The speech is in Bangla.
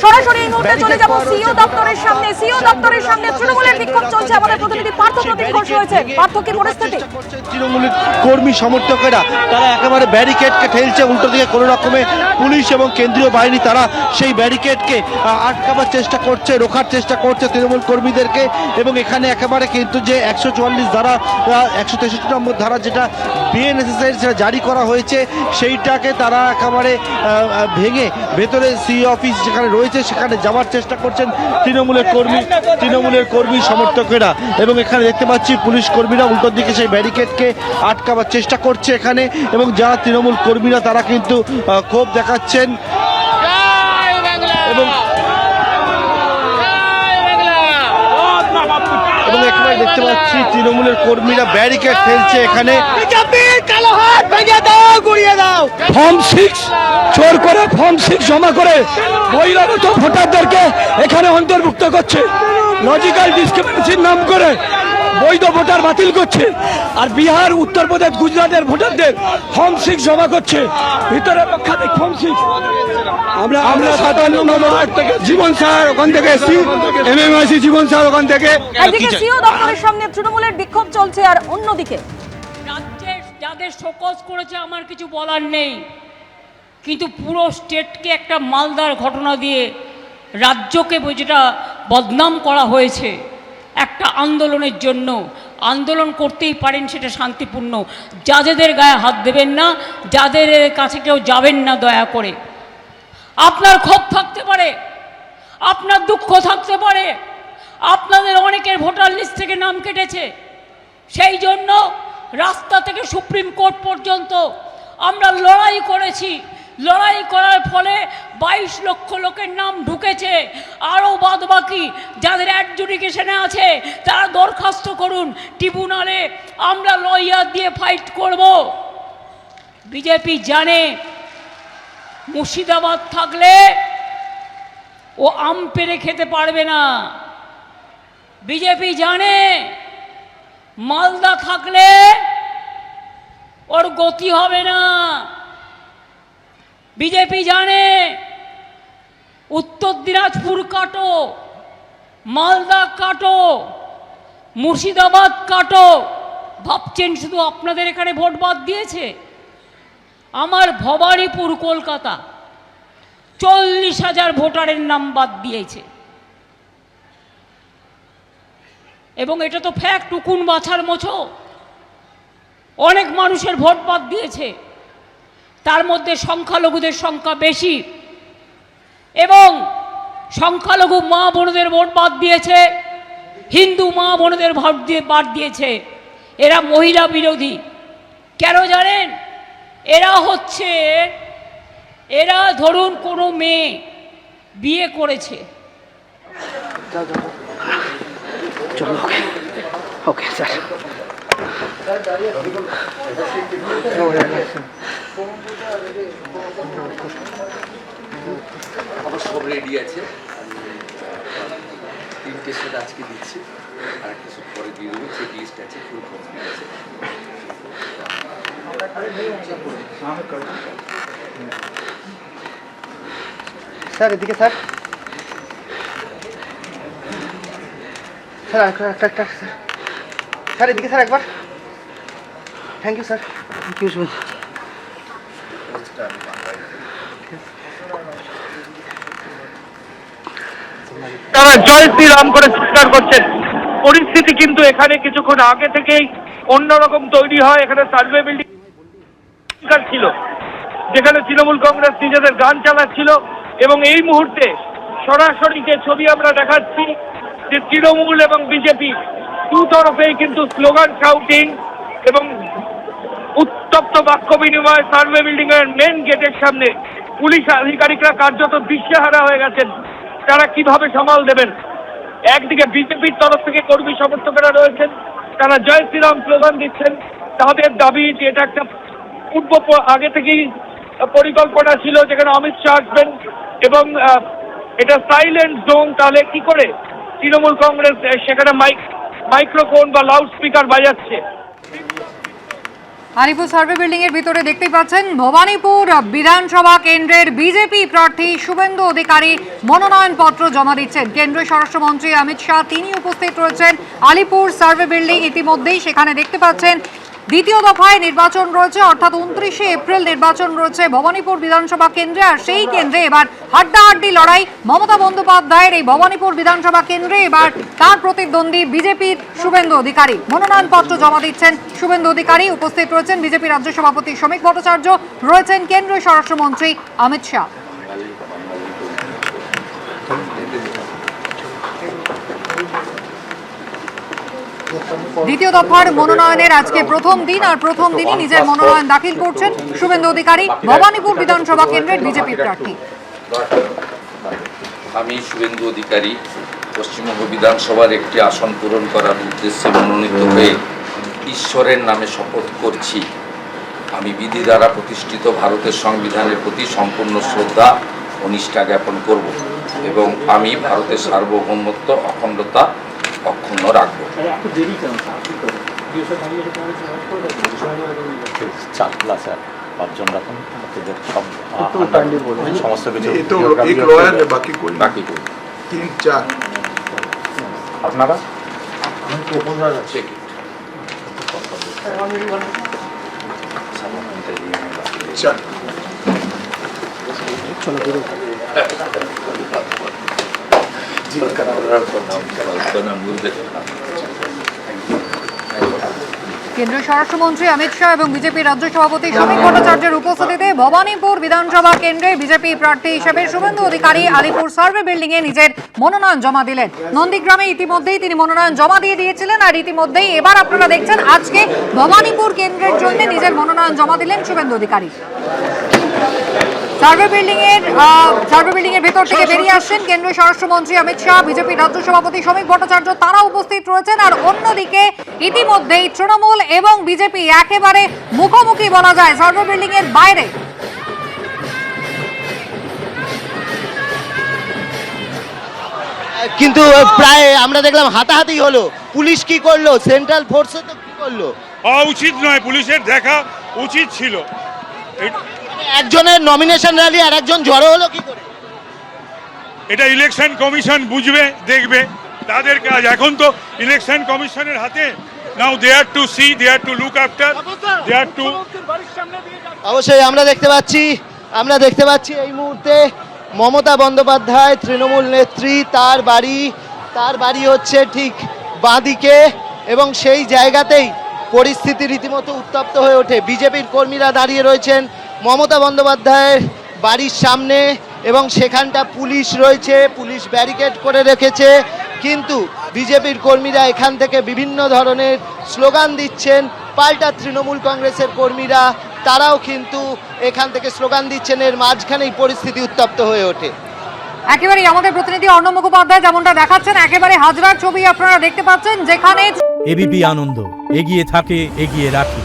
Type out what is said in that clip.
সরাসরি এই মুহূর্তে চলে যাব সিইও দপ্তরের সামনে। সিইও দপ্তরের সামনে তৃণমূলের বিক্ষোভ চলছে। আমাদের প্রতিনিধি পার্থ প্রতিনিধি হয়েছে। পার্থ, কি পরিস্থিতি? তৃণমূলের কর্মী সমর্থকেরা তারা একেবারে ব্যারিকেডকে ঠেলছে, উল্টো দিকে কোনো রকমে পুলিশ এবং কেন্দ্রীয় বাহিনী তারা সেই ব্যারিকেডকে আটকাবার চেষ্টা করছে, রোখার চেষ্টা করছে তৃণমূল কর্মীদেরকে। এবং এখানে একেবারে কিন্তু যে 144 ধারা 163 নম্বর ধারা যেটা বিএনএসএস সেটা জারি করা হয়েছে সেইটাকে তারা একেবারে ভেঙে ভেতরে সিইও অফিস যেখানে রয়েছে সেখানে যাওয়ার চেষ্টা করছেন তৃণমূলের কর্মী সমর্থকেরা। এবং এখানে দেখতে পাচ্ছি পুলিশ কর্মীরা উল্টো দিকে সেই ব্যারিকেডকে আটকাবার চেষ্টা করছে এখানে। এবং যারা তৃণমূল কর্মীরা তারা কিন্তু ক্ষোভ দেখাচ্ছেন এবং একেবারে দেখতে পাচ্ছি তৃণমূলের কর্মীরা ব্যারিকেড ফেলছে এখানে। ফর্ম 6 চোর করে, ফর্ম 6 জমা করে বহিরাগত ভোটারদেরকে এখানে অন্তর্ভুক্ত করছে। লজিক্যাল ডিসক্রিমিনেশন নাম করে বৈধ ভোটার বাতিল করছে। আর বিহার, উত্তরপ্রদেশ, গুজরাটের ভোটারদের ফর্ম 6 জমা করছে। ভিতরে পক্ষাধিক ফর্ম 6 আমরা 57 নম্বর ওয়ার্ড থেকে জীবন স্যার ওখান থেকে এসেছি, এমএমআইসি জীবন স্যার ওখান থেকে। একদিকে সিইও দপ্তরের সামনে তৃণমূলের বিক্ষোভ চলছে, আর অন্যদিকে রাজ্যের যাদের শোকজ করেছে আমার কিছু বলার নেই, কিন্তু পুরো স্টেটকে একটা মালদার ঘটনা দিয়ে রাজ্যকে যেটা বদনাম করা হয়েছে একটা আন্দোলনের জন্য। আন্দোলন করতেই পারেন, সেটা শান্তিপূর্ণ। যাদের গায়ে হাত দেবেন না, যাদের কাছে কেউ যাবেন না দয়া করে। আপনার ক্ষোভ থাকতে পারে, আপনার দুঃখ থাকতে পারে, আপনাদের অনেকের ভোটার লিস্ট থেকে নাম কেটেছে, সেই জন্য রাস্তা থেকে সুপ্রিম কোর্ট পর্যন্ত আমরা লড়াই করেছি। লড়াই করার ফলে 22 লক্ষ লোকের নাম ঢুকেছে। আরও বাদবাকি যাদের অ্যাডজুডিকেশনে আছে তারা দরখাস্ত করুন ট্রিব্যুনালে, আমরা লয়ার দিয়ে ফাইট করব। বিজেপি জানে মুর্শিদাবাদ থাকলে ও আম পেড়ে খেতে পারবে না। বিজেপি জানে মালদা থাকলে ওর গতি হবে না। বিজেপি জানে উত্তর দিনাজপুর কাটো, মালদা কাটো, মুর্শিদাবাদ কাটো। ভাবছেন শুধু আপনাদের এখানে ভোট বাদ দিয়েছে? আমার ভবানীপুর কলকাতা 40,000 ভোটারের নাম বাদ দিয়েছে। এবং এটা তো ফ্যাক্ট, উকুন বাছার মোছো। অনেক মানুষের ভোট বাদ দিয়েছে, তার মধ্যে সংখ্যালঘুদের সংখ্যা বেশি। এবং সংখ্যালঘু মা বোনদের ভোট বাদ দিয়েছে, হিন্দু মা বোনদের ভোট দিয়ে বাদ দিয়েছে। এরা মহিলা বিরোধী। কেন জানেন? এরা ধরুন কোনো মেয়ে বিয়ে করেছে, ওকে স্যার, আমার সব রেডি আছে। আমি 3টে সেট আজকে দিচ্ছি, আর একটা সেট পরে দিয়ে দেবো। চেক লিস্ট আছে, ফুল কমপ্লিট আছে। স্যার এদিকে স্যার, স্যার একটা স্যার এদিকে স্যার একবার। Thank you sir, thank you. তারা জয় শ্রীরাম করে চিৎকার করছেন। পরিস্থিতি কিন্তু এখানে কিছুক্ষণ আগে থেকেই অন্যরকম তৈরি হয়। এখানে সার্ভে বিল্ডিং ছিল, যেখানে তৃণমূল কংগ্রেস নিজেদের গান চালাচ্ছিল। এবং এই মুহূর্তে সরাসরি যে ছবি আমরা দেখাচ্ছি, যে তৃণমূল এবং বিজেপি দু তরফেই কিন্তু স্লোগান, শাউটিং এবং উত্তপ্ত বাক্য বিনিময়। সার্ভে বিল্ডিং এর মেন গেটের সামনে পুলিশ আধিকারিকরা কার্যত দিশেহারা হয়ে গেছেন, তারা কিভাবে সামাল দেবেন। একদিকে বিজেপির তরফ থেকে কর্মী সমর্থকেরা রয়েছেন, তারা জয় শ্রীরাম স্লোগান দিচ্ছেন। তাদের দাবি যে এটা একটা আগে থেকেই পরিকল্পনা ছিল, যেখানে অমিত শাহ আসবেন এবং এটা সাইলেন্ট জোন। তাহলে কি করে তৃণমূল কংগ্রেস সেখানে মাইক্রোফোন বা লাউড স্পিকার বাজাচ্ছে? আলিপুর সার্ভে বিল্ডিং এর ভিতরে দেখতে পাচ্ছেন ভবানীপুর বিধানসভা কেন্দ্রের বিজেপি প্রার্থী শুভেন্দু অধিকারী মনোনয়ন পত্র জমা দিচ্ছেন। কেন্দ্রীয় স্বরাষ্ট্রমন্ত্রী অমিত শাহ তিনি উপস্থিত রয়েছেন আলিপুর সার্ভে বিল্ডিং। ইতিমধ্যেই সেখানে দেখতে পাচ্ছেন দ্বিতীয় দফায় নির্বাচন রয়েছে, অর্থাৎ 29শে এপ্রিল নির্বাচন রয়েছে ভবানীপুর বিধানসভা কেন্দ্রে। আর সেই কেন্দ্রে এবার হাড্ডাহাড্ডি লড়াই মমতা বন্দ্যোপাধ্যায়ের এই ভবানীপুর বিধানসভা কেন্দ্রে। এবার তার প্রতিদ্বন্দ্বী বিজেপির শুভেন্দু অধিকারী মনোনয়ন পত্র জমা দিচ্ছেন। শুভেন্দু অধিকারী উপস্থিত রয়েছেন বিজেপি রাজ্য সভাপতি শ্রমিক ভট্টাচার্য, রয়েছেন কেন্দ্রীয় স্বরাষ্ট্রমন্ত্রী অমিত শাহ। দ্বিতীয় দফার মনোনয়নের আজকে প্রথম দিন, আর প্রথম দিনই নিজের মনোনয়ন দাখিল করছেন শুভেন্দু অধিকারী, ভবানীপুর বিধানসভা কেন্দ্রের বিজেপি প্রার্থী। আমি শুভেন্দু অধিকারী পশ্চিমবঙ্গ বিধানসভার একটি আসন পূরণ করার উদ্দেশ্যে মনোনীত হয়ে ঈশ্বরের নামে শপথ করছি। আমি বিধি দ্বারা প্রতিষ্ঠিত ভারতের সংবিধানের প্রতি সম্পূর্ণ শ্রদ্ধা ও নিষ্ঠা জ্ঞাপন করব এবং আমি ভারতের সার্বভৌমত্ব অখণ্ডতা অক্ষুণ্ণ রাখব। समस्त एक लॉयर है, बाकी कोई बाकी कोई 3-4 আপনারা चल কেন্দ্রীয় স্বরাষ্ট্রমন্ত্রী অমিত শাহ এবং বিজেপির রাজ্য সভাপতি শ্রমিক ভট্টাচার্যের উপস্থিতিতে ভবানীপুর বিধানসভা কেন্দ্রে বিজেপি প্রার্থী হিসেবে শুভেন্দু অধিকারী আলিপুর সার্ভে বিল্ডিং এ নিজের মনোনয়ন জমা দিলেন। নন্দীগ্রামে ইতিমধ্যেই তিনি মনোনয়ন জমা দিয়ে দিয়েছিলেন, আর ইতিমধ্যেই এবার আপনারা দেখছেন আজকে ভবানীপুর কেন্দ্রের জন্য নিজের মনোনয়ন জমা দিলেন শুভেন্দু অধিকারী। সার্ভে বিল্ডিং এর ভেতর থেকে বেরিয়ে আসছেন কেন্দ্রীয় স্বরাষ্ট্রমন্ত্রী অমিত শাহ, বিজেপির রাজ্য সভাপতি শ্রমিক ভট্টাচার্য তারা উপস্থিত রয়েছেন। আর অন্যদিকে ইতিমধ্যেই তৃণমূল এবং বিজেপি একেবারে মুখোমুখি বলা যায় সার্ভে বিল্ডিং এর বাইরে। কিন্তু প্রায় আমরা দেখলাম হাতাহাতি হলো, পুলিশ কি করলো, সেন্ট্রাল ফোর্সও তো কি করলো। হওয়া উচিত নয়, পুলিশের দেখা উচিত ছিল। একজনের নমিনেশন র্যালি আর একজন জড়ো হলো কি করে? এটা ইলেকশন কমিশন বুঝবে, দেখবে, তাদের কাজ। এখন তো ইলেকশন কমিশনের হাতে। Now they are to see, they are to look after, they are to. অবশ্যই আমরা দেখতে পাচ্ছি এই মুহূর্তে মমতা বন্দ্যোপাধ্যায় তৃণমূল নেত্রী, তার বাড়ি হচ্ছে ঠিক বাঁদিকে, এবং সেই জায়গাতেই পরিস্থিতি রীতিমতো উত্তপ্ত হয়ে ওঠে। বিজেপির কর্মীরা দাঁড়িয়ে রয়েছেন মমতা বন্দ্যোপাধ্যায়ের বাড়ির সামনে, এবং সেখানটা পুলিশ রয়েছে, পুলিশ ব্যারিকেড করে রেখেছে। কিন্তু বিজেপির কর্মীরা এখান থেকে বিভিন্ন ধরনের স্লোগান দিচ্ছেন। পাল্টা তৃণমূল কংগ্রেসের কর্মীরা তারাও কিন্তু এখান থেকে স্লোগান দিচ্ছেন। এর মাঝখানেই পরিস্থিতি উত্তপ্ত হয়ে ওঠে। একেবারেই আমাদের প্রতিনিধি অর্ণব মুখোপাধ্যায় যেমনটা দেখাচ্ছেন, একেবারে হাজরার ছবি আপনারা দেখতে পাচ্ছেন, যেখানে এবিপি আনন্দ এগিয়ে থাকে, এগিয়ে রাখে।